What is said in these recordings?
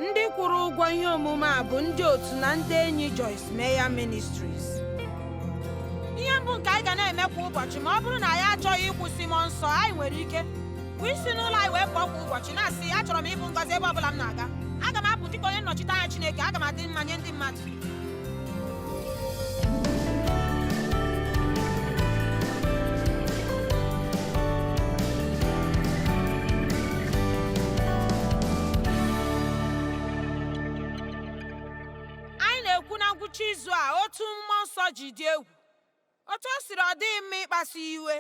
Ndị kwụrụ ụgwọ ihe omume a bụ ndị otu na ndị enyi Joyce Meyer Ministries. Ihe mbụ nke anyị ga na-eme kwa ụbọchị ma ọ bụrụ na anyị achọghị ịkwụsị mmụọ nsọ, anyị nwere ike bụ isi n'ụlọ anyị wee pụọ kwa ụbọchị na-asị achọrọ m ịbụ ngọzi ebe ọ bụla m na-aga. Aga m apụ dịka onye nnọchite anya Chineke, aga m adị mma nye ndị mmadụ. Ngwụcha izu a, otu mmụọ nsọ ji dị egwu, otu o siri ọ dịghị mma ịkpasu iwe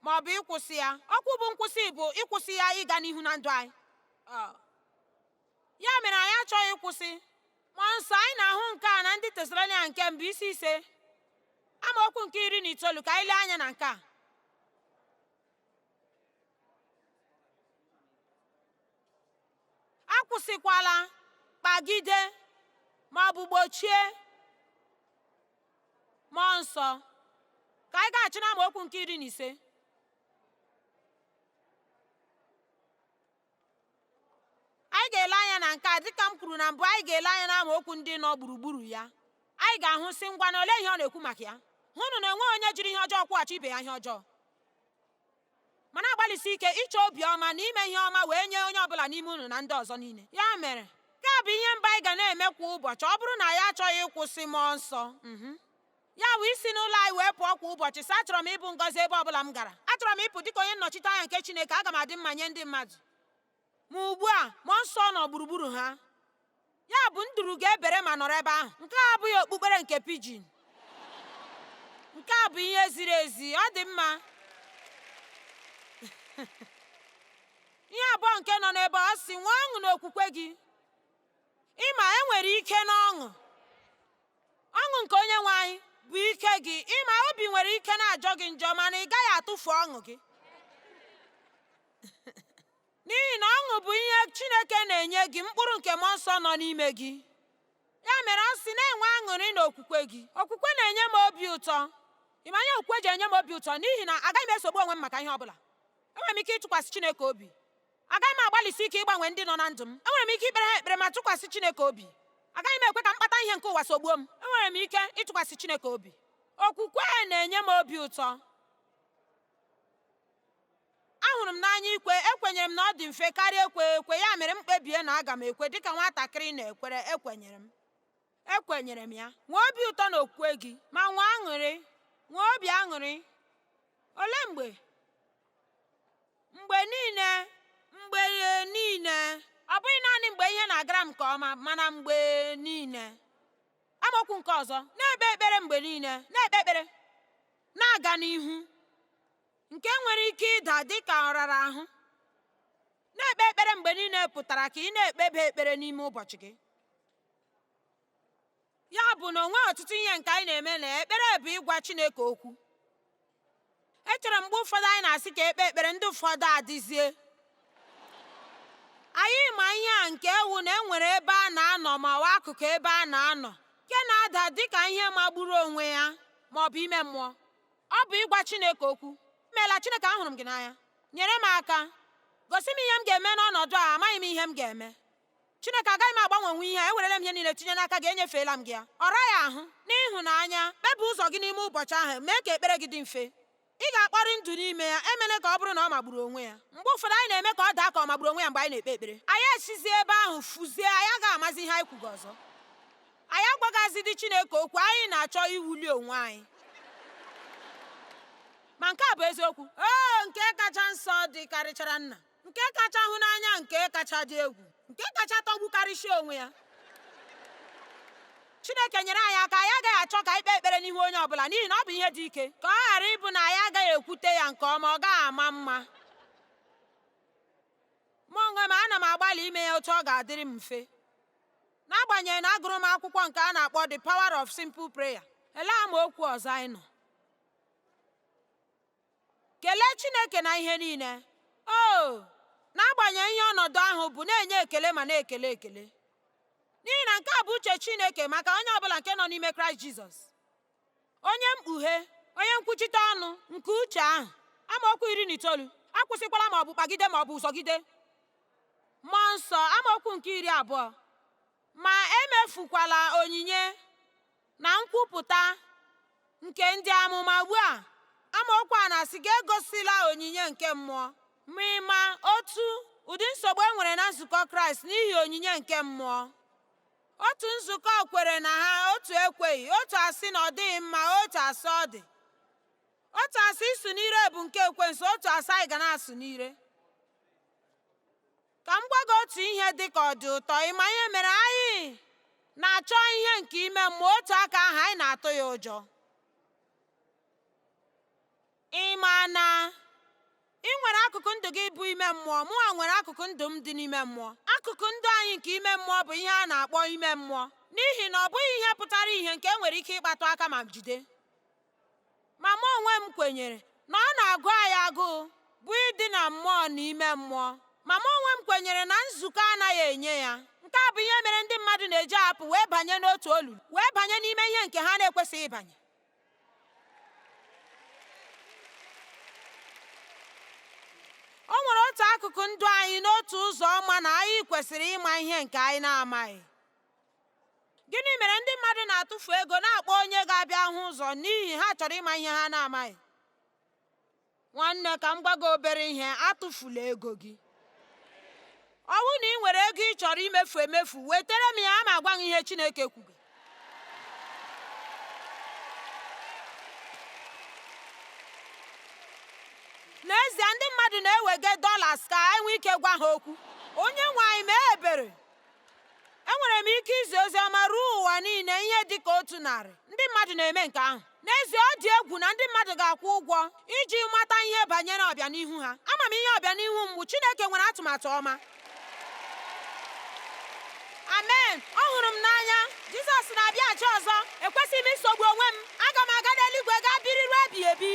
ma ọ bụ ịkwụsị ya. Okwu bụ nkwụsị bụ ịkwụsị ya ịga n'ihu na ndụ anyị. Ya mere anyị achọghị ịkwụsị. Mmụọ nsọ anyị na-ahụ nke a na ndị Tesalonaịka nke mbụ isi 5 amaokwu nke 19 ka anyị lee anya na nke a. Akwụsịkwala, kpagide ma ọ bụ gbochie mmụọ nsọ. Ka anyị ga-achị na amaokwu nke 15. Anyị ga-ele anya na nke a dịka m kwuru na mbụ. Anyị ga-ele anya na amaokwu ndị nọ gburugburu ya. Anyị ga-ahụ sị ngwa na ole ihe ọ na-ekwu maka ya. Hụnụ na enweghị onye jiri ihe ọjọọ kwụghachi ibe ya ihe ọjọọ, mana agbalịsi ike ịchọ obiọma na ime ihe ọma wee nye onye ọbụla n'ime unu na ndị ọzọ niile. Ya mere, nke a bụ ihe mbụ anyị ga na-eme kwa ụbọchị ọ bụrụ na anyị achọghị ịkwụsị mmụọ nsọ. Ya bụ isi n'ụlọ anyị wee pụọ kwa ụbọchị sị achọrọ m ịbụ ngọzi ebe ọbụla m gara. Achọrọ m ịpụ dịka onye nnọchite anya nke Chineke, aga m adị mma nye ndị mmadụ. Ma ugbu a mmụọ nsọ nọ gburugburu ha. Ya bụ nduru ga-ebere ma nọrọ ebe ahụ. Nke a abụghị okpukpere nke pidgin. Nke a bụ ihe ziri ezi. Ọ dị mma. Ihe abụọ nke nọ n'ebe ọ sị nwee ọṅụ n'okwukwe gị. Ịma enwere ike n'ọṅụ. Ọṅụ nke onye nwe anyị bụ ike gị. Ịma obi nwere ike na-ajọ gị njọ mana ị gaghị atụfu ọṅụ gị. N'ihi na ọṅụ bụ ihe Chineke na-enye gị, mkpụrụ nke mmụọ nsọ nọ n'ime gị. Ya mere ọ sị na-enwe aṅụrị n'okwukwe gị. Okwukwe na-enye m obi ụtọ. Ịmanye okwukwe ji enye m obi ụtọ n'ihi na agaghị m esogbu onwe m maka ihe ọbụla. Enwere m ike ịtụkwasị Chineke obi. Agaghị m agbalịsi ike ịgbanwe ndị nọ na ndụ m. Enwere m ike ikpere ha ekpere ma tụkwasị Chineke obi. Agaghị m ekwe ka mkpata ihe nke ụwa sogbuo m. Enwere m ike ịtụkwasị Chineke obi. Okwukwe na-enye m obi ụtọ. Ahụrụ m n'anya ikwe. Ekwenyere m na ọ dị mfe karịa ekwe. Ya mere m kpebie na aga m ekwe dịka nwatakịrị na-ekwere. Ekwenyere m ya. Nwee obi ụtọ n'okwukwe gị ma nwee aṅụrị. Nwee obi aṅụrị. Olee mgbe? Mgbe niile. Ọ bụghị naanị mgbe ihe na-agara m nke ọma, mana mgbe niile. Amaokwu nke ọzọ, na-ekpe ekpere mgbe niile. Na-ekpe ekpere na-aga n'ihu, nke nwere ike ịda dịka ọrara ahụ. Na-ekpe ekpere mgbe niile pụtara ka ị na-ekpebe ekpere n'ime ụbọchị gị. Ya bụ na onwe ọtụtụ ihe nke anyị na-eme na ekpere bụ ịgwa Chineke okwu. Echere mgbe ụfọdụ anyị na-asị ka ekpe ekpere, ndị ụfọdụ adịzie. Anyị ma ihe a nke ewu na enwere ebe a na-anọ ma ọ bụ akụkụ ebe a na-anọ nke na-ada dịka ihe magburu onwe ya ma ọ bụ ime mmụọ. Ọ bụ ịgwa Chineke okwu. Emela, Chineke, ahụrụ m gị n'anya. Nyere m aka. Gosi m ihe m ga-eme n'ọnọdụ a. Amaghị m ihe m ga-eme. Chineke, agaghị m agbanwenwu ihe a. Ewerela m ihe niile tinye n'aka gị. Enyefeela m gị ya. Ọ raghị ahụ. N'ịhụnanya, kpebie ụzọ gị n'ime ụbọchị ahụ. Mee ka ekpere gị dị mfe. Ị ga-akpọrị ndụ n'ime ya. Emela ka ọ bụrụ na ọ magburu onwe ya. Mgbe ụfọdụ anyị na-eme ka ọ daa ka ọ magburu onwe ya mgbe anyị na-ekpe ekpere. Anyị esizie ebe ahụ fụzie. Anyị agaghị amazi ihe anyị kwugo ọzọ. Anyị agwagazidi Chineke okwu. Anyị na-achọ iwuli onwe anyị. Ma nke a bụ eziokwu. Nke kacha nsọ dịkarịchara nna. Nke kacha hụ n'anya, nke kacha dị egwu, nke kacha tọgbukarịsịa onwe ya. Chineke nyere anyị aka. Anyị agaghị achọ ka anyị kpee ekpere n'ihu onye ọbụla n'ihi na ọ bụ ihe dị ike. Ka ọ ghara ịbụ na anyị agaghị ekwute ya nke ọma, ọ gaghị ama mma. Mụ onwe m ana m agbalị ime ya otu ọ ga-adịrị m mfe. N'agbanyeghị na agụrụ m akwụkwọ nke a na-akpọ The Power of Simple Prayer. Elee m okwu ọzọ anyị nọ. Kelee Chineke na ihe niile. N'agbanyeghị ihe ọnọdụ ahụ bụ na-enye ekele ma na-ekele ekele. N'ihi na nke a bụ uche Chineke maka onye ọbụla nke nọ n'ime Kraịst Jizọs. Onye mkpughe, onye nkwuchite ọnụ nke uche ahụ. Amaokwu 19. Akwụsịkwala ma ọ bụ kpagide ma ọ bụ zọgide. Mmụọ nsọ, amaokwu amaokwu nke 20 ma emefukwala onyinye na nkwupụta nke ndị amụma. Ugbu a amaokwu a na-asị gị egosila onyinye nke mmụọ. Ma ịma otu ụdị nsogbu e nwere na nzukọ Kraịst n'ihi onyinye nke mmụọ. Otu nzukọ kwere na ha, otu ekweghị. Otu asị na ọ dịghị mma, otu asị ọ dị. Otu asị isu n'ire bụ nke ekwensu, otu asị anyị ga na-asụ n'ire. Ka m gwa gị otu ihe dị ka ọ dị ụtọ. Ịma ihe mere anyị na-achọ ihe nke ime mmụọ, otu aka ahụ anyị na-atụ ya ụjọ. Ịma na ị nwere akụkụ ndụ gị bụ ime mmụọ, mụnwa nwere akụkụ ndụ m dị n'ime mmụọ. Akụkụ ndụ anyị nke ime mmụọ bụ ihe a na-akpọ ime mmụọ, n'ihi na ọ bụghị ihe pụtara ihe nke enwere ike ịkpatụ aka ma jide. Ma mụ onwe m kwenyere na ọ na-agụ anyị agụụ bụ ịdị na mmụọ na ime mmụọ. Ma mụ onwe m kwenyere na nzukọ anaghị enye ya. Nke a bụ ihe mere ndị mmadụ na-eji apụ wee banye n'otu olulu, wee banye n'ime ihe nke ha na-ekwesịghị ịbanye. O nwere otu akụkụ ndụ anyị n'otu ụzọ ọma na anyị kwesịrị ịma ihe nke anyị na-amaghị. Gịnị mere ndị mmadụ na-atụfu ego na-akpọ onye ga-abịa hụ ụzọ n'ihi ha chọrọ ịma ihe ha na-amaghị? Nwanne, ka m gwa gị obere ihe, atụfula ego gị. Ọ bụrụ na ị nwere ego ị chọrọ emefu, wetara m ya, ama agwa gị ihe Chineke kwuru. N'ezie, ndị mmadụ na-ewega dollars ka anyị nwee ike gwa ha okwu. Onye nwe anyị mee ebere. Enwere m ike izi ozi ọma ruo ụwa niile ihe dị ka 100. Ndị mmadụ na-eme nke ahụ. N'ezie, ọ dị egwu na ndị mmadụ ga-akwụ ụgwọ iji mata ihe banyere ọbịanihu ha. Ama m ihe ọbịanihu mgbu Chineke nwere atụmatụ ọma. Amen. Ọ hụrụ m n'anya. Jizọs na-abịaghachi ọzọ. Ekwesịghị m isogbu onwe m. Aga m aga n'eluigwe gaa biri ruo ebighị ebi.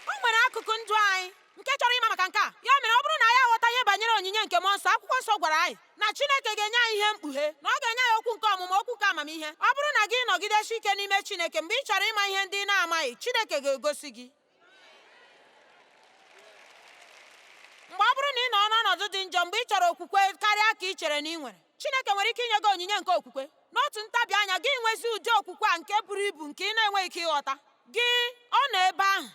O nwere akụkụ ndụ anyị nke chọrọ ịma maka nke a. Ya mere, ọ bụrụ na anyị aghọta ihe banyere onyinye nke mmụọ nsọ, akwụkwọ nsọ gwara anyị na Chineke ga-enye anyị ihe mkpughe, na ọ ga-enye anyị okwu nke ọmụma, okwu nke amamihe. Ọ bụrụ na gị nọgidesi ike n'ime Chineke, mgbe ị chọrọ ịma ihe ndị ị na-amaghị, Chineke ga-egosi gị. Mgbe ọ bụrụ na ị nọ n'ọnọdụ dị njọ, mgbe ị chọrọ okwukwe karịa ka ị chere na ị nwere, Chineke nwere ike inye gị onyinye nke okwukwe. N'otu ntabi anya, gị nwezi ụdị okwukwe a nke buru ibu nke ị na-enweghị ike ịghọta. Gị ọ nọ ebe ahụ.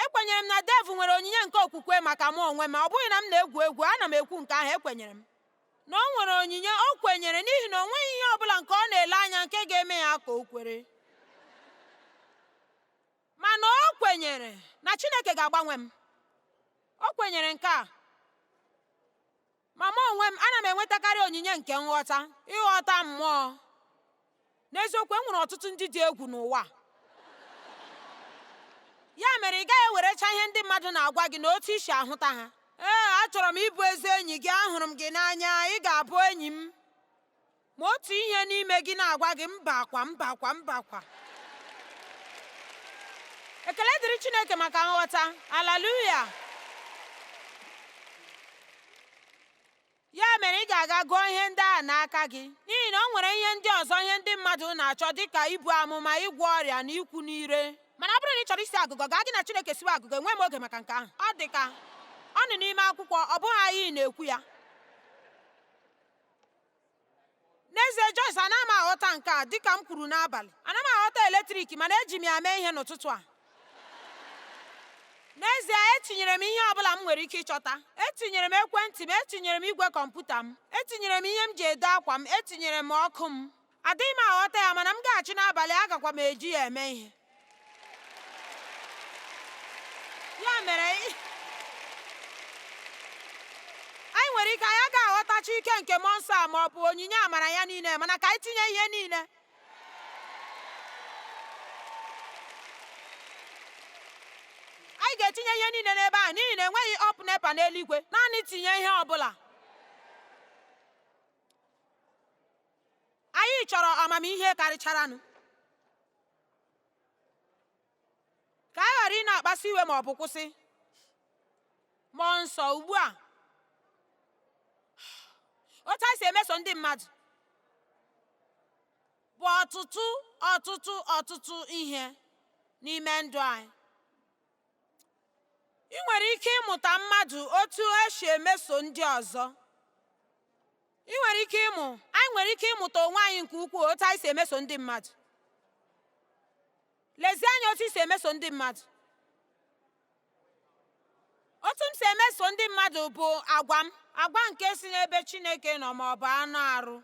Ekwenyere m na devil nwere onyinye nke okwukwe maka mụ onwe m. Ọ bụghị na m na-egwu egwu, ana m ekwu nke ahụ. Ekwenyere m na o nwere onyinye. O kwenyere n'ihi na o nweghị ihe ọ bụla nke ọ na-ele anya nke ga-eme ya ka o kwere. Mana o kwenyere na Chineke ga-agbanwe m. O kwenyere nke a. Ma mụ onwe m, ana m enwetakarị onyinye nke nghọta, ịghọta mmụọ. N'eziokwu, enwere ọtụtụ ndị dị egwu n'ụwa. Ya mere, ị gaghị ewerecha ihe ndị mmadụ na-agwa gị na otu isi ahụta ha. Achọrọ m ịbụ ezi enyi gị, ahụrụ m gị n'anya, ị ga-abụ enyi m. Ma otu ihe n'ime gị na-agwa gị mbakwa. Ekele dịrị Chineke maka nghọta. Haleluya. Ya mere, ị ga-aga gụọ ihe ndị a n'aka gị, n'ihi na o nwere ihe ndị ọzọ ihe ndị mmadụ na-achọ, dịka ibu amụma, ịgwọ ọrịa na ikwu n'ire. Mana ọ bụrụ na ị chọrọ isi agụgọ, gaa gị na Chineke siwe agụgọ. Enweghị m oge maka nke ahụ. Ọ dị ka ọ nọ n'ime akwụkwọ, ọ bụghị anyị na-ekwu ya. N'ezie, Joyce, ana m aghọta nke a dịka m kwuru n'abalị. Ana m aghọta eletrik, mana eji m ya mee ihe n'ụtụtụ a. N'ezie, etinyere m ihe ọ bụla m nwere ike ịchọta. Etinyere m ekwentị m, etinyere m igwe kọmputa m, etinyere m ihe m ji ede akwa m, etinyere m ọkụ m. Adịghị m aghọta ya, mana m gaghachi n'abalị, agakwa m eji ya eme ihe. Ya mere, anyị nwere ike anyị agaghị aghọtacha ike nke mmụọ nsọ a ma ọ bụ onyinye amara ya niile, mana ka anyị tinye ihe niile. Anyị ga-etinye ihe niile n'ebe a, n'ihi na enweghị ọpụ nepa n'eluigwe. Naanị tinye ihe ọ bụla. Anyị chọrọ amamihe karịcharanụ, ka anyị ghara ị na-akpasu iwe ma ọ bụ kwụsị. Mmụọ nsọ ugbu a, otu anyị si emeso ndị mmadụ bụ ọtụtụ ihe n'ime ndụ anyị. ike ịmụta mmadụ otu esi emeso ndị ọzọ. Anyị nwere ike ịmụta onwe anyị nke ukwuu otu anyị si emeso ndị mmadụ. Lezie anya otu i si emeso ndị mmadụ. Otu m si emeso ndị mmadụ bụ agwa nke si n'ebe Chineke nọ ma ọ bụ anụ arụ.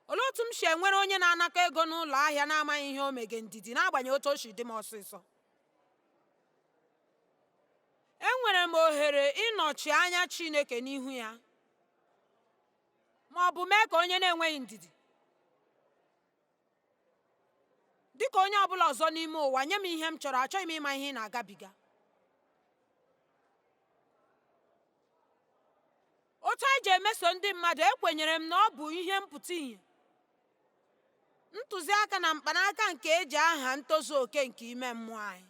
Olee otu m si enwere onye na-anakọ ego n'ụlọ ahịa na-amaghị ihe o mege ndidi n'agbanyeghị otu o si dị m ọsịsọ? Enwere m ohere ịnọchi anya Chineke n'ihu ya, ma ọ bụ mee ka onye na-enweghị ndidi dịka onye ọbụla ọzọ n'ime ụwa nye m ihe m chọrọ. Achọghị m ịma ihe ị na-agabiga. Otu anyị ji emeso ndị mmadụ, ekwenyere m na ọ bụ ihe mpụta ìhè, ntụziaka na mkpanaka nke eji aha ntozu oke nke ime mmụọ anyị.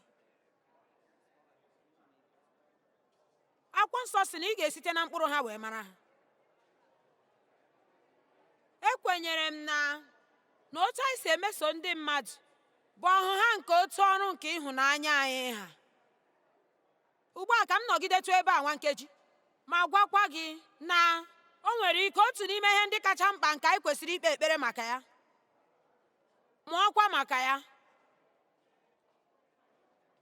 Akwụkwọ nsọ sị na ị ga-esite na mkpụrụ ha wee mara ha. Ekwenyere m na otu anyị si emeso ndị mmadụ bụ ọhụha nke otu ọrụ nke ịhụnanya anyị ha. Ugbu a ka m nọgidetu ebe a nwa nkeji ma gwakwa gị na o nwere ike otu n'ime ihe ndị kacha mkpa nke anyị kwesịrị ikpe ekpere maka ya, mụọkwa maka ya,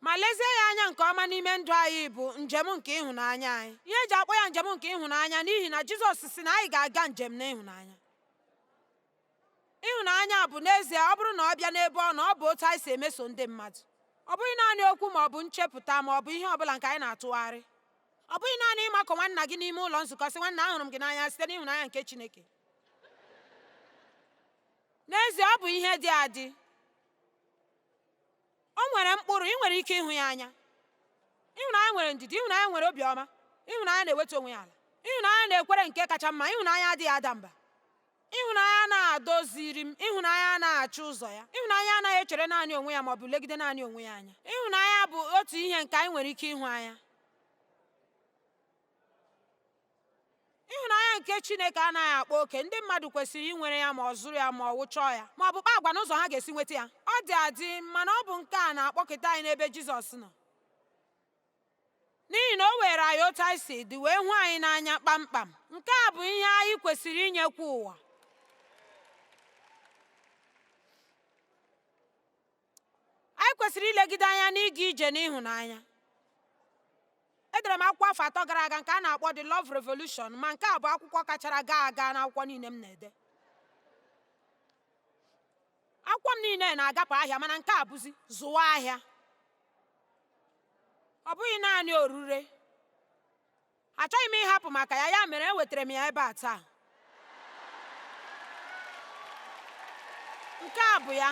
ma lezie ya anya nke ọma n'ime ndụ anyị bụ njem nke ịhụnanya anyị. Ihe eji akpọ ya njem nke ịhụnanya n'ihi na Jizọs sị na anyị ga-aga njem n'ịhụnanya. Ịhụnanya bụ n'ezie ọ bụrụ na ọ bịa n'ebe ọ nọ, ọ bụ otu anyị si emeso ndị mmadụ. Ọ bụghị naanị okwu ma ọ bụ nchepụta ma ọ bụ ihe ọbụla nke anyị na-atụgharị. Ọ bụghị naanị ịmakọ nwanna gị n'ime ụlọ nzukọ sị nwanna ahụrụ m gị n'anya site n'ịhụnanya nke Chineke. N'ezie ọ bụ ihe dị adị. O nwere mkpụrụ, ị nwere ike ịhụ ya anya. Ịhụnanya nwere ndidi, ịhụnanya nwere obiọma, ịhụnanya na-eweta onwe ya ala, ịhụnanya na-ekwere nke kacha mma, ịhụnanya adịghị ada mba, ịhụnanya na-adoziri m, ịhụnanya na-achọ ụzọ ya, ịhụnanya anaghị echere naanị onwe ya ma ọ bụ legide naanị onwe ya anya. Ịhụnanya bụ otu ihe nke anyị nwere ike ịhụ anya. Ịhụnanya nke Chineke anaghị akpa oke. Ndị mmadụ kwesịrị inwere ya ma ọ zụrụ ya ma ọ wụchọọ ya ma ọ bụ kpaa agwa n'ụzọ ha ga-esi nweta ya. Ọ dị adị, mana ọ bụ nke a na-akpọkịta anyị n'ebe Jizọs nọ, n'ihi na o were anyị otu anyị si dị wee hụ anyị n'anya kpamkpam. Nke a bụ ihe anyị kwesịrị inyekwa ụwa. Anyị kwesịrị ilegide anya n'ịga ije n'ịhụnanya. Edere m akwụkwọ afọ 3 gara aga nke a na-akpọ The Love Revolution, ma nke a bụ akwụkwọ kachara gaa aga n'akwụkwọ niile m na-ede. Akwụkwọ m niile na-agapụ ahịa, mana nke a bụzi zụwa ahịa. Ọ bụghị naanị orure. Achọghị m ịhapụ maka ya, ya mere ewetara m ya ebe a taa. Nke a bụ ya.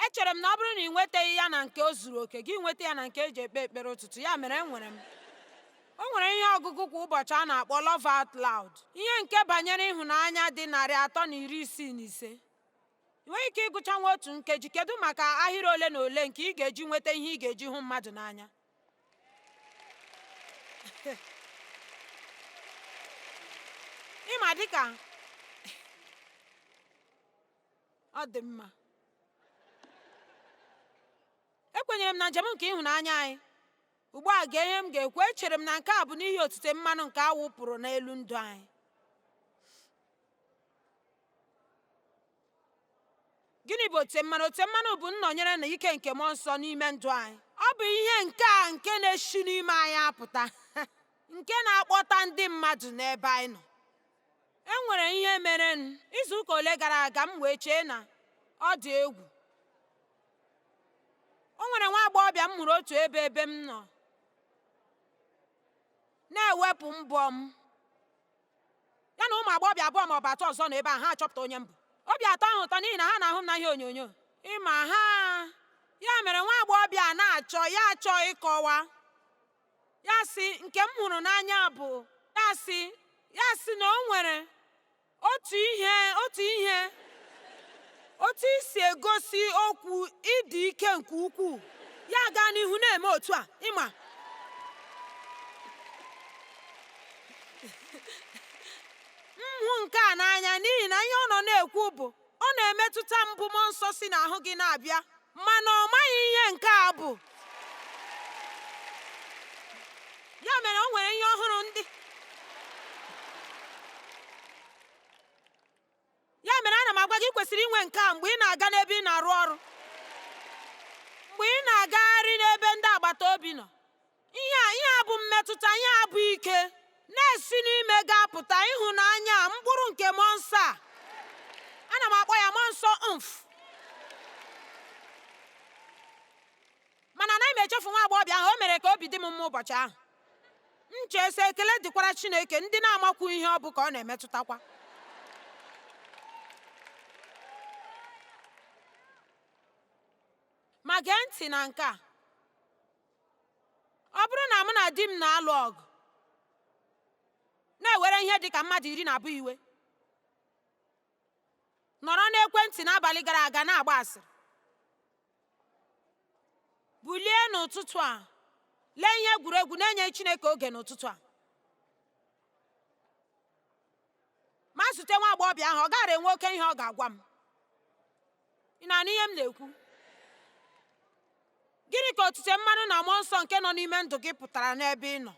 Echere m na ọ bụrụ na ị nwetaghị ya na nke o zuru oke, gị nweta ya na nke eji ekpe ekpere ụtụtụ. Ya mere o nwere ihe ọgụgụ kwa ụbọchị a na-akpọ Love Out Loud, ihe nke banyere ịhụnanya dị 365. Ị nweghị ike ịgụcha nwa otu nkeji. Kedu maka ahịrị ole na ole nke ị ga-eji nweta ihe ị ga-eji hụ mmadụ n'anya? Ịma dịka ọ dị mma. Ekwenyere m na njem nke ịhụnanya anyị. Ugbu a ga ihe m ga-ekwu. Echere m na nke a bụ n'ihi otite mmanụ nke a wụpụrụ n'elu ndụ anyị. Gịnị bụ otite mmanụ? Otite mmanụ bụ nnọnyere na ike nke mmụọ nsọ n'ime ndụ anyị. Ọ bụ ihe nke na-esi n'ime anyị apụta nke na-akpọta ndị mmadụ n'ebe anyị nọ. Enwere ihe mere izu ụka ole gara aga m wee chee na ọ dị egwu. O nwere nwa agbọghọbịa m hụrụ otu ebe m nọ na-ewepụ mbọ m, ya na ụmụ agbọghọbịa abụọ ma ọ bụ 3 ọzọ nọ ebe a. Ha achọpụta onye m bụ. Obi atọ ahụ ụtọ n'ihi na ha na-ahụ m na ihe onyonyo. Ịma ha, ya mere nwa agbọghọbịa na-achọ ịkọwa. Ya sị nke m hụrụ n'anya bụ ya sị na o nwere otu isi egosi okwu ịdị ike nke ukwuu, ya gaa n'ihu na-eme otu a. Ịma m hụ nke a n'anya n'ihi na ihe ọ nọ na-ekwu bụ ọ na-emetụta mbụ mmụọ nsọ si n'ahụ gị na-abịa, mana ọ maghị ihe nke a bụ. Ya mere o nwere ihe ọhụrụ ndị ya mere ana m agwa gị kwesịrị inwe nke a mgbe ị na-aga n'ebe ị na-arụ ọrụ, mgbe ị na-agagharị n'ebe ndị agbata obi nọ. Ihe a bụ mmetụta, ihe a bụ ike na-esi n'ime gị apụta, ịhụnanya, mkpụrụ nke mmụọ nsọ a. Ana m akpọ ya mmụọ nsọ mana anaghị m echefu nwa agbọghọbịa ahụ. O mere ka obi dị m mma ụbọchị ahụ. Nchese ekele dịkwara Chineke, ndị na-amakwu ihe ọ bụ ka ọ na-emetụtakwa. Ma gee ntị na nke a. Ọ bụrụ na mụ na di m na-alụ ọgụ, na-ewere ihe dị ka mmadụ 12 iwe, nọrọ n'ekwentị n'abalị gara aga na-agba asịrị, bulie n'ụtụtụ a lee ihe egwuregwu na-enye Chineke oge n'ụtụtụ a, ma zute nwa agbọghọbịa ahụ, ọ gaara enwe oke ihe ọ ga-agwa m. Ị na-anụ ihe m na-ekwu? Gịnị ka otute mmanụ na mmụọ nsọ nke nọ n'ime ndụ gị pụtara n'ebe ị nọ?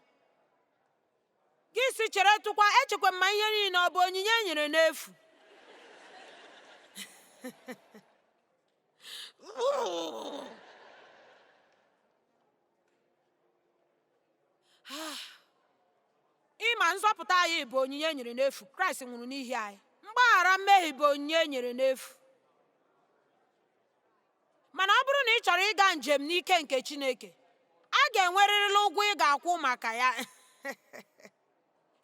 Gị si chere tụkwa, echekwa mma ihe niile ọ bụ onyinye e nyere n'efu. Ịma nzọpụta anyị bụ onyinye e nyere n'efu. Kraịst nwụrụ n'ihi anyị. Mgbaghara mmehie bụ onyinye e nyere n'efu. Mana ọ bụrụ na ị chọrọ ịga njem n'ike nke Chineke, a ga-enwerịrị ụgwọ ị ga-akwụ maka ya.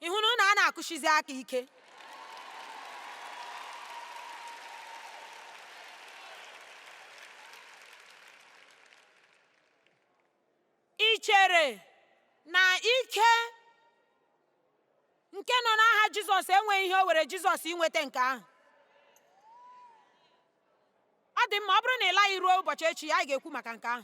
Ị hụrụ na a na-akụchizi aka ike. Ị chere na ike nke nọ n'aha Jizọs enweghị ihe o were Jizọs inweta nke ahụ? Ọ dị mma, ọ bụrụ na ị laghị ruo ụbọchị echi, anyị ga-ekwu maka nke ahụ.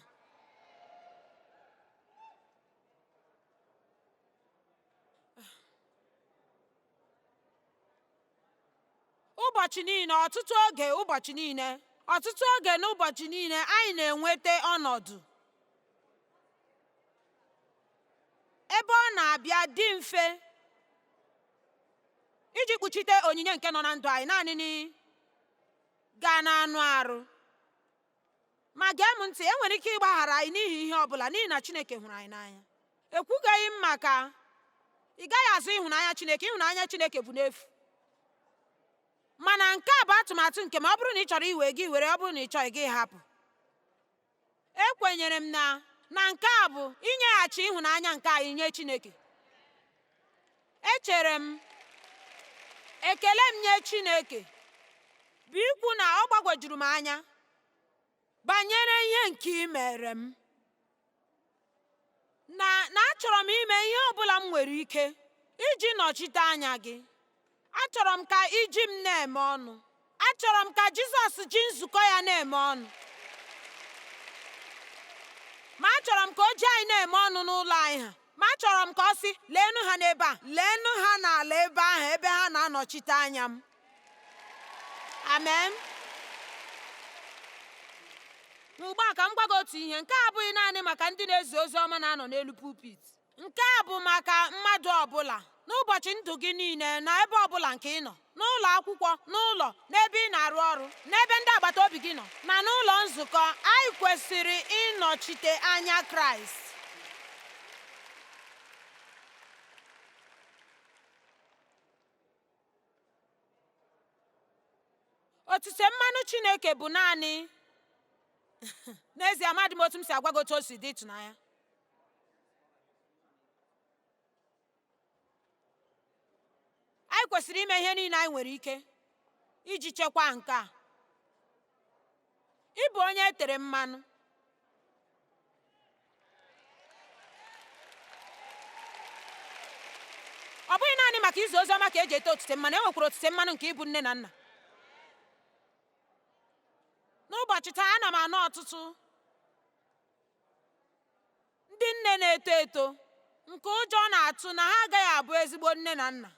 Ụbọchị niile, ọtụtụ oge n'ụbọchị niile, anyị na-enweta ọnọdụ ebe ọ na-abịa dị mfe iji kpuchite onyinye nke nọ na ndụ anyị naanị gaa n'anụ arụ. Ma gee m ntị, enwere ike ịgbaghara anyị n'ihi ihe ọ bụla, n'ihi na Chineke hụrụ anyị n'anya. Ekwughị m maka ị gaghị azụ ịhụnanya Chineke. Ịhụnanya Chineke bụ n'efu. Mana nke a bụ atụmatụ nke m. Ọ bụrụ na ị chọrọ iwe gị were, ọ bụrụ na ị chọghị gị hapụ. Ekwenyere m na nke a bụ inyeghachi ịhụnanya nke anyị nye Chineke. Echere m ekele m nye Chineke bụ ikwu na ọ gbagwojuru m anya banyere ihe nke ị mere m, na achọrọ m ime ihe ọ bụla m nwere ike iji nọchite anya gị. Achọrọ m ka iji m na-eme ọnụ. Achọrọ m ka Jizọs ji nzukọ ya na-eme ọnụ. Ma achọrọ m ka o ji anyị na-eme ọnụ n'ụlọ anyị ha. Ma achọrọ m ka ọ sị, leenụ ha n'ebe a, leenụ ha n'ala ebe ahụ, ebe ha na-anọchite anya m. Amen. Ugbu a ka m gwa gị otu ihe. Nke a abụghị naanị maka ndị na-ezi ozi ọma na-anọ n'elu pulpit. Nke a bụ maka mmadụ ọbụla n'ụbọchị ndụ gị niile, na ebe ọbụla nke ị nọ, n'ụlọ akwụkwọ, n'ụlọ, n'ebe ị na-arụ ọrụ, n'ebe ndị agbata obi gị nọ, na n'ụlọ nzukọ. Anyị kwesịrị ịnọchite anya Kraịst. Otute mmanụ Chineke bụ naanị n'ezie, amadị m otu m si agwa gị otu o si dị ịtụnanya. Anyị kwesịrị ime ihe niile anyị nwere ike iji chekwaa nke a. Ị bụ onye e tere mmanụ. Ọ bụghị naanị maka izi ozi ọma ka eji ete otute mmanụ. E nwekwara otute mmanụ nke ịbụ nne na nna. N'ụbọchị taa, ana m anụ ọtụtụ ndị nne na-eto eto nke ụjọ na-atụ na ha agaghị abụ ezigbo nne na nna.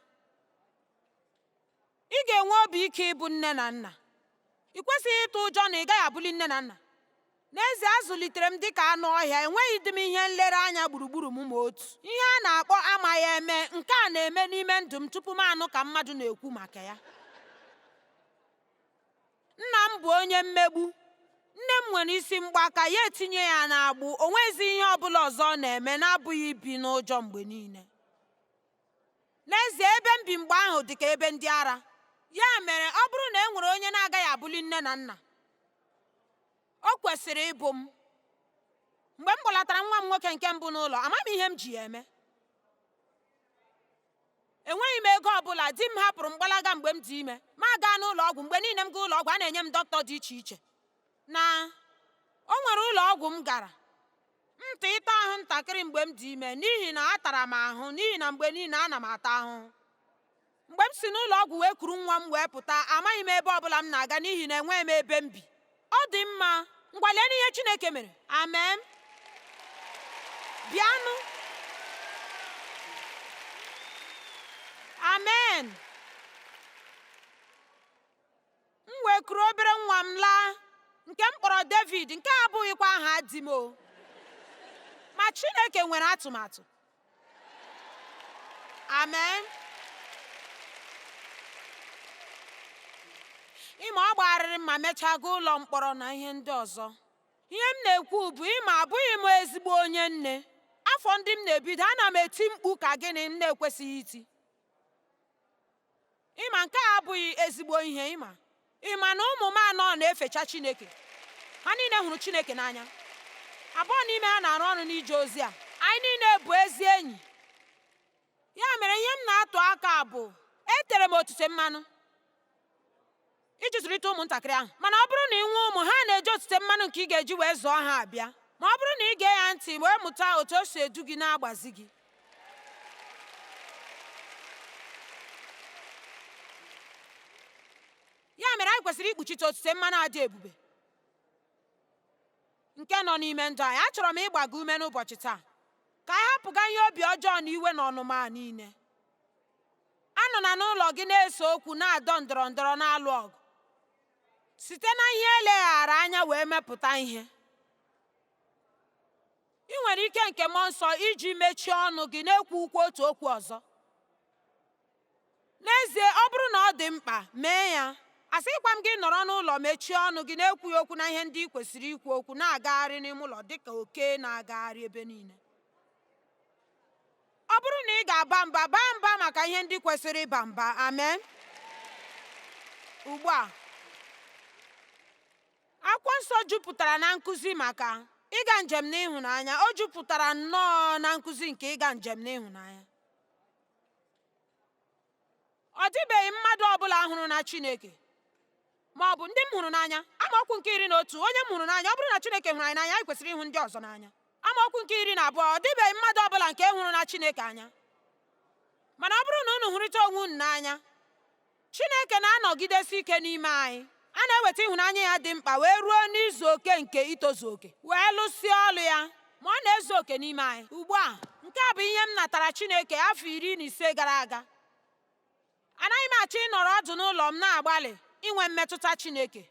Ị ga-enwe obi ike ịbụ nne na nna. ị kwesịghị ịtụ ụjọ na ị gaghị abụli nne na nna. N'ezie, azụlitere m dịka anụ ọhịa, enweghị dị m ihe nlereanya gburugburu m ma otu. Ihe a na-akpọ amaghị eme, nke a na-eme n'ime ndụ m tupu m anụ ka mmadụ na-ekwu maka ya. Nna m bụ onye mmegbu. Nne m nwere isi mgbaka, ya etinye ya n'agbụ. O nweghịzi ihe ọ bụla ọzọ ọ na-eme na-abụghị ibi n'ụjọ mgbe niile. N'ezie, ebe m bi mgbe ahụ dị ka ebe ndị ara. Ya mere, ọ bụrụ na e nwere onye na-agaghị abụli nne na nna, o kwesịrị ịbụ m. Mgbe m kpọlatara nwa m nwoke nke mbụ n'ụlọ, amaghị m ihe m ji ya eme. Enweghị m ego ọbụla. Di m hapụrụ m gbalaga mgbe m dị ime. Ma gaa n'ụlọ ọgwụ. Mgbe niile m gaa ụlọ ọgwụ, a na-enye m dọkịta dị iche iche. Na o nwere ụlọ ọgwụ m gara, ntị ịta ahụ ntakịrị mgbe m dị ime, n'ihi na atara m ahụ, n'ihi na mgbe niile ana m ata ahụhụ. Mgbe m si n'ụlọ ọgwụ wee kuru nwa m wee pụta, amaghị m ebe ọbụla m na-aga n'ihi na enweghị m ebe m bi. Ọ dị mma. Ngwa lee n'ihe Chineke mere. Amen. Bịanụ. Amen. M wee kuru obere nwa m laa, nke m kpọrọ David, nke abụghịkwa aha di m o. Ma Chineke nwere atụmatụ. Amen. Ịma, ọ gbagharịrị m ma mechaa gaa ụlọ mkpọrọ na ihe ndị ọzọ. Ihe m na-ekwu bụ, ịma, abụghị m ezigbo onye nne. Afọ ndị m na-ebido, ana m eti mkpu ka gịnị m na-ekwesịghị iti. Ịma, nke a abụghị ezigbo ihe. Ịma na ụmụ m anọ na-efecha Chineke. Ha niile hụrụ Chineke n'anya. Abụọ n'ime ha na-arụ ọrụ n'ije ozi a. Anyị niile bụ ezi enyi. Ya mere, ihe m na-atụ aka bụ, etere m otite mmanụ iji zụlite ụmụntakịrị ahụ. Mana ọ bụrụ na ị nwee ụmụ, ha na-eji otite mmanụ nke ị ga-eji wee zụọ ha abịa. Ma ọ bụrụ na ị gee ya ntị wee mụta otu o si edu gị na-agbazi gị. Ya mere, anyị kwesịrị ikpuchite otite mmanụ a dị ebube nke nọ n'ime ndụ anyị. Achọrọ m ịgba gị ume n'ụbọchị taa ka anyị hapụga ihe obi ọjọọ na iwe na ọnụma niile. Anọla n'ụlọ gị na-ese okwu, na-adọ ndọrọ ndọrọ, na-alụ ọgụ site na ihe eleghara anya wee mepụta ihe. Ị nwere ike nke mmụọ nsọ iji mechie ọnụ gị na-ekwu ukwu otu okwu ọzọ. N'ezie, ọ bụrụ na ọ dị mkpa, mee ya. Asịkwa m gị nọrọ n'ụlọ mechie ọnụ gị na-ekwughị okwu na ihe ndị ị kwesịrị ikwu okwu, na-agagharị n'ime ụlọ dịka oke na-agagharị ebe niile. Ọ bụrụ na ị ga-aba mba, baa mba maka ihe ndị kwesịrị ịba mba. Amen. Ugbu a, akwụkwọ nsọ jupụtara na nkụzi maka ịga njem n'ịhụnanya. O jupụtara nnọọ na nkụzi nke ịga njem n'ịhụnanya. Ọ dịbeghị mmadụ ọbụla hụrụ na Chineke, ma ọ bụ ndị m hụrụ n'anya. Amaokwu nke 11, onye m hụrụ n'anya. Ọ bụrụ na Chineke hụrụ anyị n'anya, anyị kwesịrị ịhụ ndị ọzọ n'anya. Amaokwu nke 12, ọ dịbeghị mmadụ ọbụla nke hụrụ na Chineke anya. Mana ọ bụrụ na unu hụrịta onwe unu n'anya, Chineke na-anọgidesi ike n'ime anyị. A na-eweta ịhụnanya ya dị mkpa wee ruo n'izu oke nke itozu oke, wee lụsie ọlụ ya ma ọ na-ezu oke n'ime anyị. Ugbu a, nke a bụ ihe m natara Chineke afọ 15 gara aga. Anaghị m achọ ịnọrọ ọdụ n'ụlọ m na-agbalị inwe mmetụta Chineke.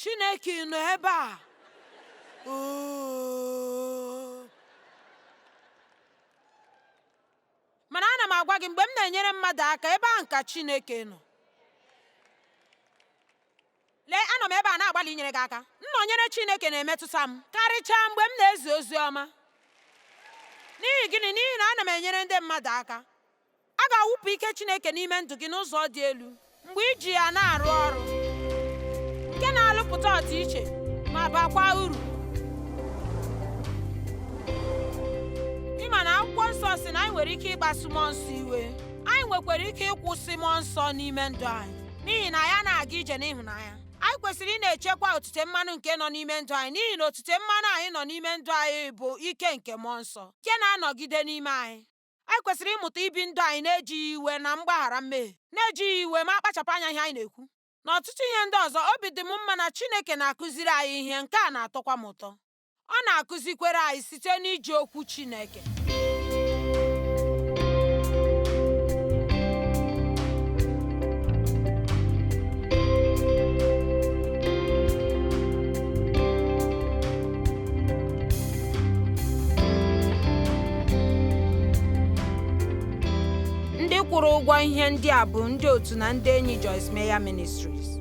Chineke nọ ebe a. Mana ana m agwa gị, mgbe m na-enyere mmadụ aka, ebe ahụ ka Chineke nọ. Lee, anọ m ebe a na-agbalị inyere gị aka. Nnọnyere Chineke na-emetụta m karịchaa mgbe m na-ezi ozi ọma. N'ihi gịnị? N'ihi na ana m enyere ndị mmadụ aka. A ga-awụpụ ike Chineke n'ime ndụ gị n'ụzọ dị elu mgbe iji ya na-arụ ọrụ nke na-alụpụta ọdịiche ma bakwa uru. Ịma na akwụkwọ nsọ si na anyị nwere ike ịkpasu mmụọ nsọ iwe. Anyị nwekwara ike ịkwụsị mmụọ nsọ n'ime ndụ anyị n'ihi na ya na-aga ije n'ịhụnanya. Anyị kwesịrị ị na-echekwa otite mmanụ nke nọ n'ime ndụ anyị, n'ihi na otite mmanụ anyị nọ n'ime ndụ anyị bụ ike nke mmụọ nsọ nke na-anọgide n'ime anyị. Anyị kwesịrị ịmụta ibi ndụ anyị na-ejighị iwe na mgbaghara mmehie, na-ejighị iwe ma akpachapụ anya ihe anyị na-ekwu, na ọtụtụ ihe ndị ọzọ. Obi dị m mma na Chineke na-akụziri anyị ihe, nke a na-atọkwa m ụtọ. Ọ na-akụzikwere anyị site n'iji okwu Chineke. kwụrụ ụgwọ ihe ndị a bụ ndị otu na ndị enyi Joyce Meyer Ministries.